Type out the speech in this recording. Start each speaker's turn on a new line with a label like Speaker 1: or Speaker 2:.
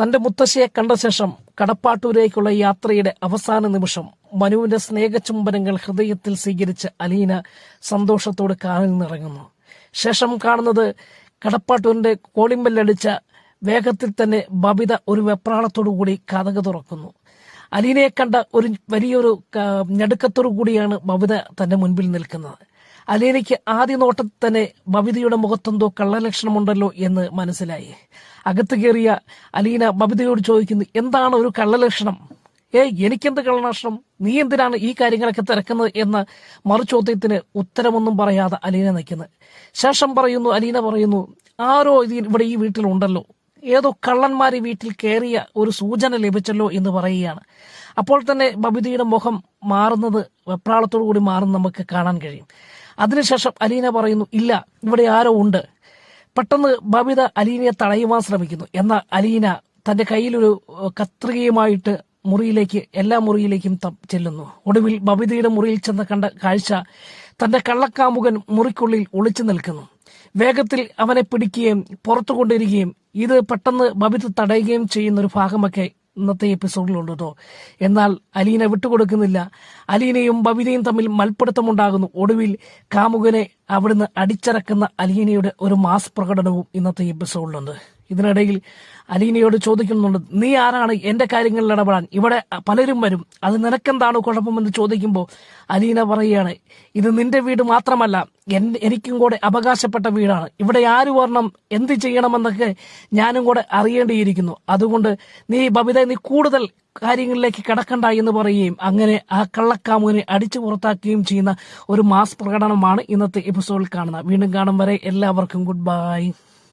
Speaker 1: തന്റെ മുത്തശ്ശിയെ കണ്ട ശേഷം കടപ്പാട്ടൂരേക്കുള്ള യാത്രയുടെ അവസാന നിമിഷം മനുവിന്റെ സ്നേഹചുംബനങ്ങൾ ഹൃദയത്തിൽ സ്വീകരിച്ച് അലീന സന്തോഷത്തോട് കാറിൽ നിന്നിറങ്ങുന്നു. ശേഷം കാണുന്നത് കടപ്പാട്ടൂരിന്റെ കോളിമ്പല്ലടിച്ച വേഗത്തിൽ തന്നെ ബബിത ഒരു വെപ്രാളത്തോടു കൂടി കതക് തുറക്കുന്നു. അലീനയെ കണ്ട ഒരു വലിയൊരു ഞടുക്കത്തോടു കൂടിയാണ് ബബിത തന്റെ മുൻപിൽ നിൽക്കുന്നത്. അലീനയ്ക്ക് ആദ്യ നോട്ടത്തിൽ തന്നെ ബബിതയുടെ മുഖത്തെന്തോ കള്ളലക്ഷണമുണ്ടല്ലോ എന്ന് മനസ്സിലായി. അകത്ത് കയറിയ അലീന ബബിതയോട് ചോദിക്കുന്നു, എന്താണ് ഒരു കള്ളലക്ഷണം? എനിക്കെന്ത് കള്ളലക്ഷണം? നീ എന്തിനാണ് ഈ കാര്യങ്ങളൊക്കെ തിരക്കുന്നത് എന്ന മറുചോദ്യത്തിന് ഉത്തരമൊന്നും പറയാതെ അലീന നിൽക്കുന്നത്. ശേഷം അലീന പറയുന്നു, ആരോ ഇവിടെ ഈ വീട്ടിലുണ്ടല്ലോ, ഏതോ കള്ളന്മാർ വീട്ടിൽ കയറിയ ഒരു സൂചന ലഭിച്ചല്ലോ എന്ന് പറയുകയാണ്. അപ്പോൾ തന്നെ ബബിതയുടെ മുഖം മാറുന്നത് വെപ്രാളത്തോടു കൂടി മാറുന്നത് നമുക്ക് കാണാൻ കഴിയും. അതിനുശേഷം അലീന പറയുന്നു, ഇല്ല, ഇവിടെ ആരോ ഉണ്ട്. പെട്ടെന്ന് ബബിത അലീനയെ തടയുവാൻ ശ്രമിക്കുന്നു. എന്നാൽ അലീന തന്റെ കയ്യിലൊരു കത്രികയുമായിട്ട് എല്ലാ മുറിയിലേക്കും ചെല്ലുന്നു. ഒടുവിൽ ബബിതയുടെ മുറിയിൽ ചെന്ന് കണ്ട കാഴ്ച തന്റെ കള്ളക്കാമുകൻ മുറിക്കുള്ളിൽ ഒളിച്ചു നിൽക്കുന്നു. വേഗത്തിൽ അവനെ പിടിക്കുകയും പുറത്തു കൊണ്ടിരിക്കുകയും ഇത് പെട്ടെന്ന് ബബിത തടയുകയും ചെയ്യുന്ന ഒരു ഭാഗമൊക്കെ ഇന്നത്തെ എപ്പിസോഡിലുണ്ട് കേട്ടോ. എന്നാൽ അലീന വിട്ടുകൊടുക്കുന്നില്ല. അലീനയും ബബിതയും തമ്മിൽ മൽപ്പിടുത്തമുണ്ടാകുന്നു. ഒടുവിൽ കാമുകനെ അവിടുന്ന് അടിച്ചിറക്കുന്ന അലീനയുടെ ഒരു മാസ് പ്രകടനവും ഇന്നത്തെ എപ്പിസോഡിലുണ്ട്. ഇതിനിടയിൽ അലീനയോട് ചോദിക്കുന്നുണ്ട്, നീ ആരാണ് എന്റെ കാര്യങ്ങളിൽ ഇടപെടാൻ? ഇവിടെ പലരും വരും, അത് നിനക്കെന്താണ് കുഴപ്പമെന്ന് ചോദിക്കുമ്പോൾ അലീന പറയുകയാണ്, ഇത് നിന്റെ വീട് മാത്രമല്ല, എനിക്കും കൂടെ അവകാശപ്പെട്ട വീടാണ്. ഇവിടെ ആര് വരണം, എന്ത് ചെയ്യണമെന്നൊക്കെ ഞാനും കൂടെ അറിയേണ്ടിയിരിക്കുന്നു. അതുകൊണ്ട് ബബിത നീ കൂടുതൽ കാര്യങ്ങളിലേക്ക് കടക്കണ്ട എന്ന് പറയുകയും അങ്ങനെ ആ കള്ളക്കാമുവിനെ അടിച്ചു പുറത്താക്കുകയും ചെയ്യുന്ന ഒരു മാസ് പ്രകടനമാണ് ഇന്നത്തെ എപ്പിസോഡിൽ കാണുന്നത്. വീണ്ടും കാണും വരെ എല്ലാവർക്കും ഗുഡ് ബൈ.